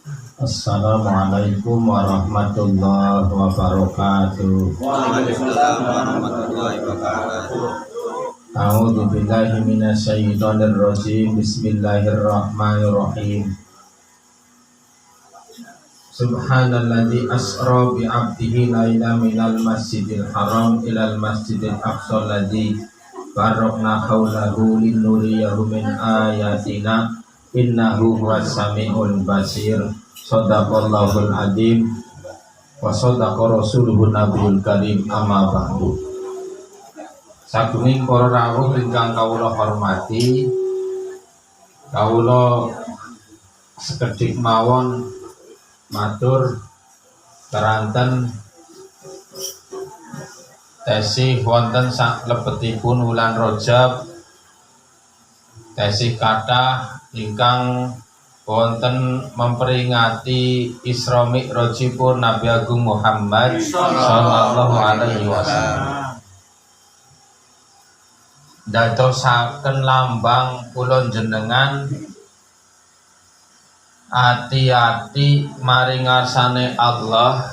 Assalamualaikum warahmatullahi wabarakatuh. Waalaikumsalam warahmatullahi wabarakatuh. A'udzu billahi minasyaitonir rajim. Bismillahirrahmanirrahim. Subhanalladzi asra bi 'abdihi laila minal masjidil haram ilal masjidil aqsa alladzi barakna haulahu linuriyahu min ayatina innahu huwas samiul basir. Shadaqallahul adzim wa shadaqa rasuluhun nabiyul karim. Amma ba'du. Sagunging para rawuh ingkang kawula hormati, kawula sekedhik mawon matur keranten tesih wonten sak lebetipun wulan Rajab, tesih kathah ingkang wonten memperingati Isra Mi'rajipun Nabi Agung Muhammad sallallahu alaihi wasallam. Dadosaken lambang kula jenengan ati-ati maring ngarsane Allah,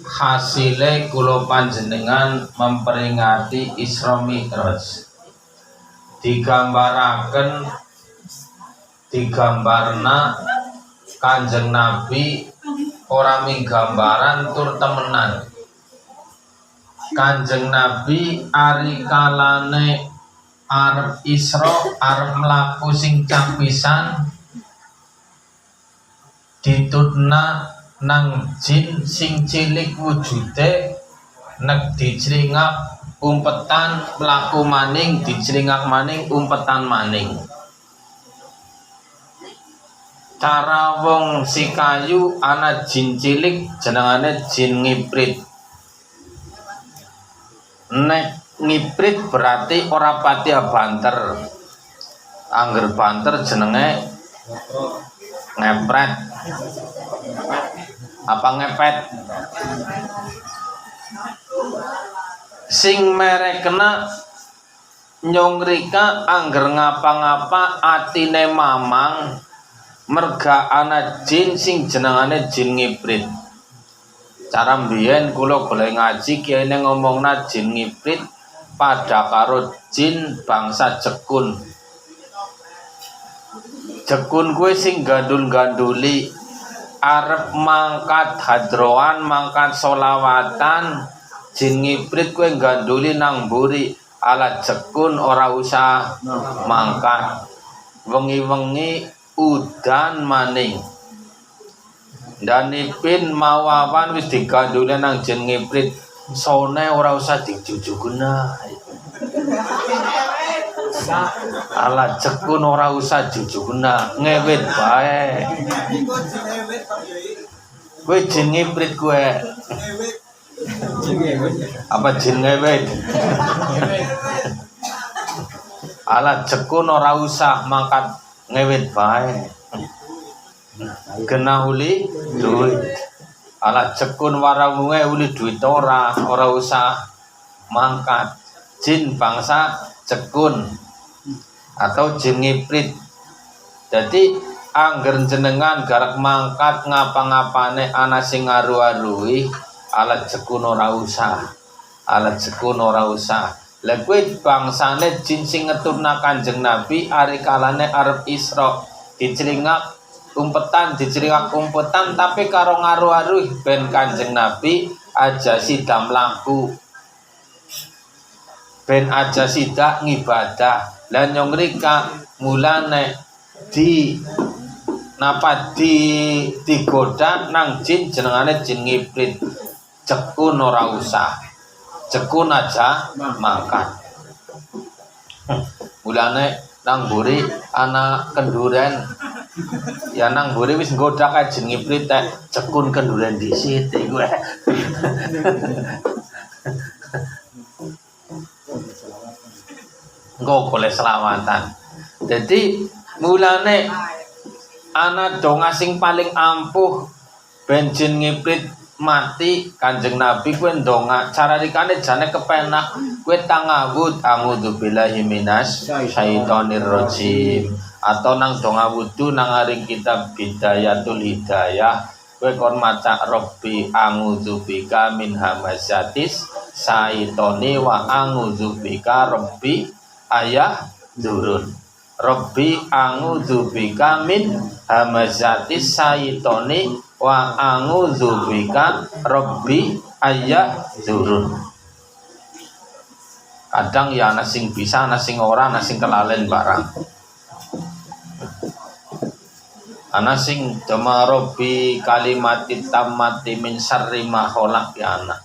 hasile kula panjenengan memperingati Isra Mi'raj. Digambarna Kanjeng Nabi ora minggambaran tur temenan. Kanjeng Nabi ari kalane arep Isra, arep mlaku sing capisan, ditutna nang jin sing cilik wujude, nek dicringak umpetan mlaku maning, dicringak maning umpetan maning. Cara wong sikayu ana jin cilik jenengane jin ngiprit. Nek ngiprit berarti ora pati banter. Angger banter jenenge ngepret. Apa ngepet? Sing merekna nyongrika angger ngapa-ngapa atine mamang, merga ana jin sing jenengane jin ngiprit. Cara mbiyen kula golek ngaji kiyane ngomongna jin ngiprit pada karo jin bangsa jekun. Jekun kuwi sing gandul-ganduli arep mangkat hadroan, mangkat solawatan. Jin ngiprit kuwi ganduli nang mburi, ala jekun ora usah mangkat. Wengi-wengi udan maning. Danipin mawawan wis diganduli nang jin ngiprit, sone ora usah dijujugna. Ala jekun ora usah jujugna, ngewit bae. Kowe jin ngiprit kowe. Apa jin ngewit? Ala jekun ora usah mangkat, ngewit bae. Kena uli duit. Ala jekun warawunge uli duit ora usah mangkat. Jin bangsa jekun atau jin ngiprit. Jadi angger jenengan garek mangkat ngapa-ngapane ana sing ngaru-arui, ala jekun ora usah. Ala jekun ora usah. Lah kuwi bangsane jin sing ngeturna Kanjeng Nabi ari kalane arep Isra, dicringak umpetan, tapi karo ngaru-aru ben Kanjeng Nabi aja sida mlaku, ben aja sida ngibadah. Lan nyong rika mulane digoda nang jin jenengane jin ngiprit. Jekun ora usah, jekun aja mangkat. Mulane nang mburi ana kenduren, ya nang mburi wis nggoda kae jin ngiprit tek jekun kenduren disit iku. Engko golek selamatan. Jadi mulane ana donga sing paling ampuh ben jin ngiprit mati. Kanjeng Nabi kuwi ndonga cara rikane jane kepenak, kuwi tangawud a'udzubillahi minas syaitonir rajim, atau nang donga wudu nang aring kitab Bidayatul Hidayah kowe kon maca Rabbi a'udzubika min hamazatis syaitoni wa a'udzubika Rabbi ayah dzurun. Rabbi a'udzubika min hamazatis syaitoni wa a'udzubika Rabbi ayah dzurun. Kadang ya ana sing bisa, ana sing ora, ana sing kelalen barang. Ana sing dama Rabbi kalimatit tammati min syarri ma khalaq ya ana.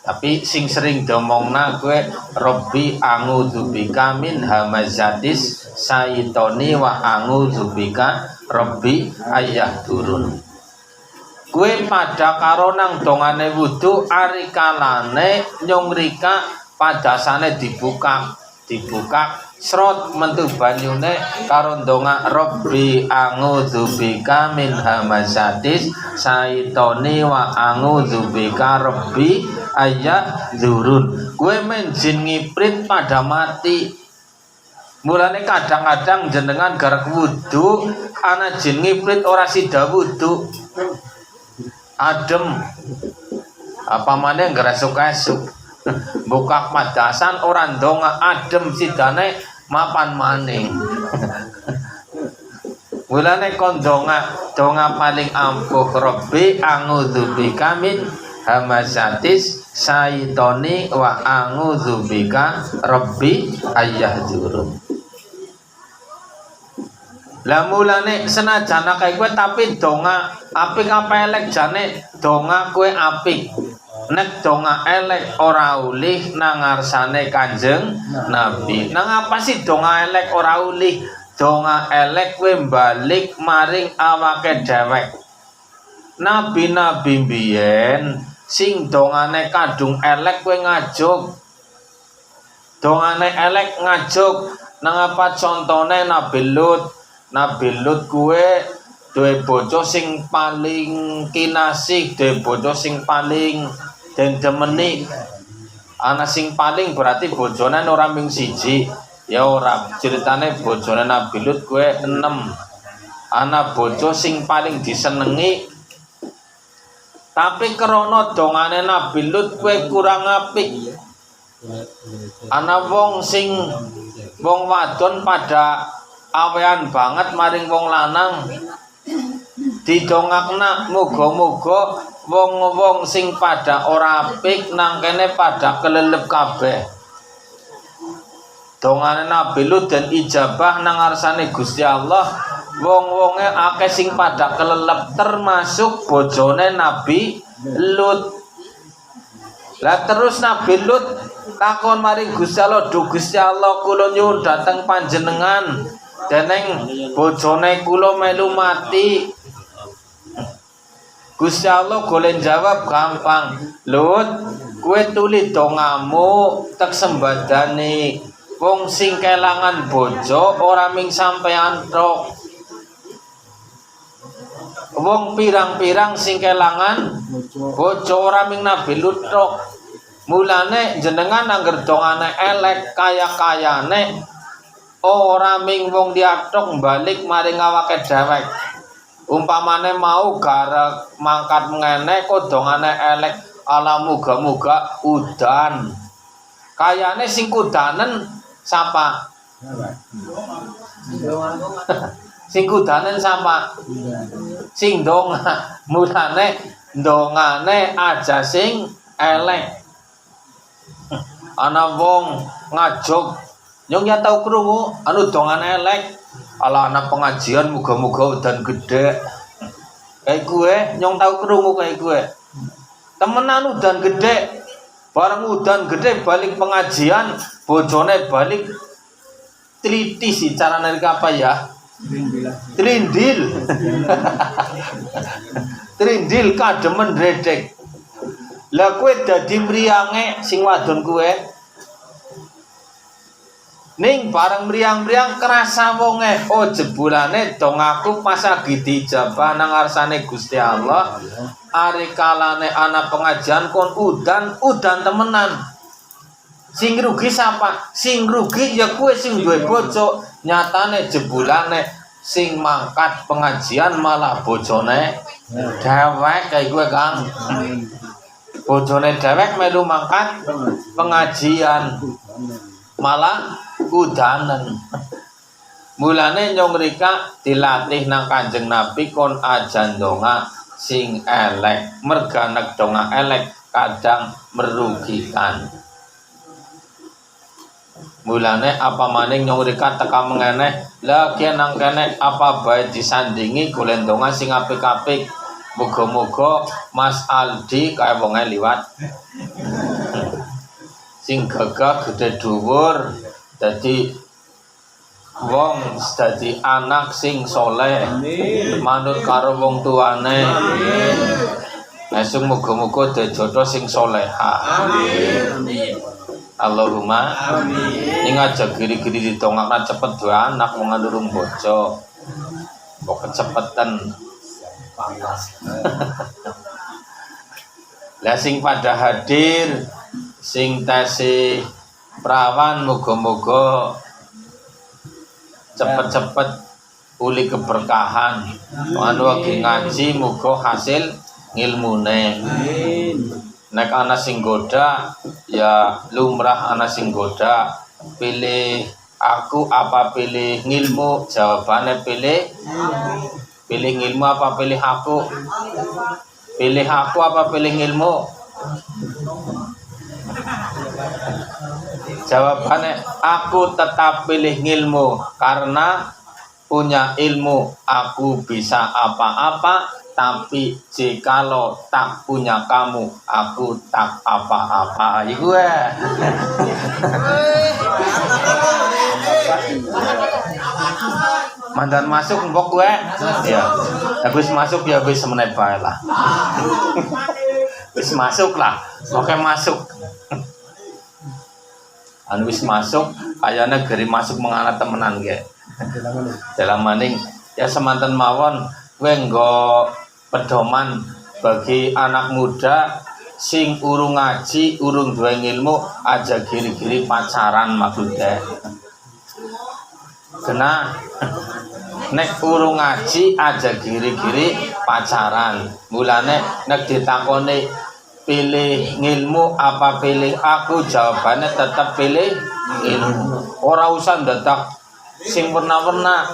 Tapi sing sering domongna kowe Rabbi a'udzubika min hamazatis syaitoni wa a'udzubika Rabbi ayahdurun. Kowe pada karo nang dongane wudu ari kalane nyungrika padasane dibuka srot mentu banyune karo ndonga Rabbi a'udzubika min hamazatis syaitoni wa a'udzubika Rabbi ayahdurun. Kowe men jin ngiprit pada mati. Mulane kadang-kadang jenengan garek wudu ana jin ngiprit ora sida wudu. Adem. Apa maneh ngresuk-esuk. Buka padasan orang donga adem sidane mapan maning. Mulane kon donga paling ampuh Rabbi a'udzubika min hamazatis syaitoni wa a'udzubika Rabbi ayahdurun. Lah mulane senajan akeh kowe tapi donga apik apa elek jane donga kowe apik. Nek donga elek ora ulih nang ngarsane Kanjeng Nabi. Nang apa sih donga elek ora ulih? Donga elek kowe balik maring awake dhewek. Nabi-nabi biyen sing dongane kadung elek kowe ngajuk. Dongane elek ngajuk. Nang apa contone Nabi Lut? Nabi Lut kowe duwe bojo sing paling kinasih, duwe bojo sing paling den demeni. Ana sing paling berarti bojone ora mung siji. Ya ora, ceritane bojone Nabi Lut kowe 6. Ana bojo sing paling disenengi. Tapi krana dongane Nabi Lut kowe kurang apik. Ana wong wadon pada awean banget maring wong lanang. Didongakna muga-muga wong-wong sing pada ora apik nang kene pada kelelep kabeh. Dongane Nabi Lut dan ijabah nang ngarsane Gusti Allah. Wong-wonge akeh sing pada kelelep termasuk bojone Nabi Lut. Lah terus Nabi Lut takon maring Gusti Allah, "Duh Gusti Allah, kula nyuwun dhateng panjenengan deneng bojone kula melu mati." Gusti Allah golek jawab gampang. Lut, kowe tuli dongamu tek sembadane. Wong sing kelangan bojo ora ming sampean tok. Wong pirang-pirang sing kelangan bojo ora ming Nabi Lut tok. Mulane jenengan angger dongane elek kaya-kayane ora ming wong diatok balik maring awake dhewek. Umpamane mau garek mangkat ngene kok dongane elek ala muga-muga udan. Kayane sing kudanen sapa? Sing kudanen sapa? Sing donga. Mulane dongane aja sing elek. Ana wong ngajuk nyong ya tau krungu anu dongane elek. Ala anak pengajian muga-muga udan gede. Kayak gue nyong tau krungu kayak gue. Temenan udan gede. Bareng udan gede balik pengajian, bojone balik teliti sih cara narik apa ya? Trindil. Trindil kademen dredeg. Lah kowe dadi mriyange sing wadon kowe. Ning bareng mriyang-mriyang kerasa wonge, oh jebulane dong aku pas lagi dijabah nang ngarsane Gusti Allah. Ari kalane ana pengajian kon udan temenan. Sing rugi sapa? Sing rugi ya kowe sing duwe bojo Nyatane jebulane sing mangkat pengajian malah bojone dhewek kae kuwi Kang. Bojone dhewek melu mangkat pengajian malah kudanen. Mulane nyong rika dilatih nang Kanjeng Nabi kon ajan donga sing elek, merganek donga elek kadang merugikan. Mulane apa maning nyong rika teka mengeneh, lagi nang kene apa bae disandingi golek donga sing apik-apik. Muga-muga Mas Aldi kaya wong liwat. Sing gagah gede dhuwur dadi wong dadi anak sing soleh manut karo wong tuane. Esuk muga-muga dijodoh sing soleha. Allahumma ning aja giri-giri ditongakna cepet dua anak wong durung bojo. Mbok kecepetan. Lah sing pada hadir sing tasih prawan muga-muga cepet-cepet uli keberkahan. Anu lagi ngaji muga hasil ngilmune. Nek ana sing goda ya lumrah ana sing goda. Pilih aku apa pilih ngilmu? Jawabannya pilih ngilmu apa pilih aku? Pilih aku apa pilih ngilmu? Jawabannya aku tetap pilih ngilmu karena punya ilmu aku bisa apa-apa, tapi jikalau tak punya kamu aku tak apa-apa. Iku mandan masuk mbok gue ya habis masuk ya habis menit bae lah. Wis masuk lah, oke masuk. Anu wis masuk, kayaknya geri masuk mengana temenan ge. Dalam maning ya semanten mawon kowe nggo pedoman bagi anak muda sing urung ngaji, urung duwe ilmu aja giri-giri pacaran maksudnya. Kena nek urung ngaji aja giri-giri pacaran. Mulane nek ditakoni pilih ngilmu apa pilih aku, jawabannya tetap pilih ilmu. Ora usah ndadak sing warna-warna.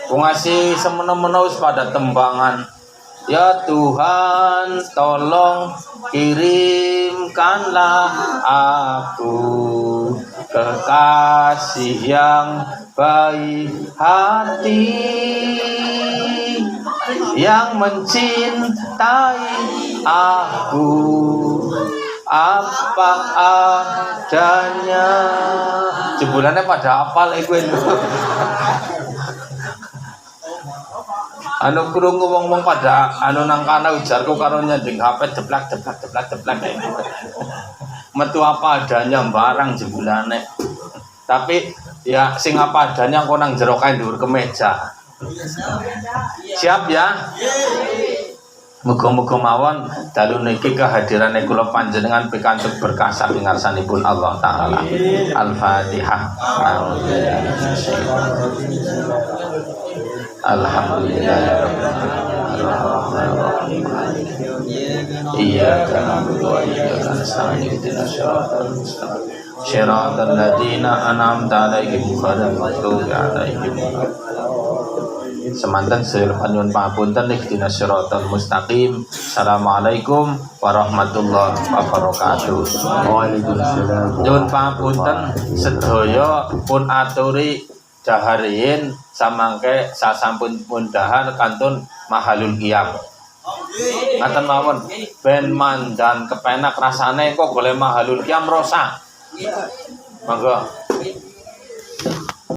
Wong ngasih semena-mena wis pada tembangan. Ya Tuhan, tolong kirimkanlah aku kekasih yang baik hati, yang mencintai aku apa adanya. Jebulannya pada apal iku. Anu krungu wong-wong pada anu nang kana ujarku karo nyanding HP deplak. Metu apa adanya barang jebulane. Tapi ya sing apa adanya kok nang jero kae dhuwur kemeja. Siap ya? Muga-muga mawon dalu niki kehadirane kula panjenengan pikantuk berkah saking ngarsanipun Allah taala. Al-Fatihah. Alhamdulillahirrahmanirrahim. Iyyaka na'budu wa iyyaka nasta'in. Ihdinas siratal mustaqim. Shiratal ladzina an'amta 'alaihim ghairil maghdubi 'alaihim. Semanten sedherek nyuwun pangapunten ihdinas siratal mustaqim. Assalamualaikum warahmatullahi wabarakatuh. Waalaikumsalam. Nyuwun pangapunten sedaya pun aturi daharin samangke sasampun pun dahar kantun mahalul qiyam. Ngaten mawon ben mandan kepenak rasane kok golek mahalul qiyam rosak. Monggo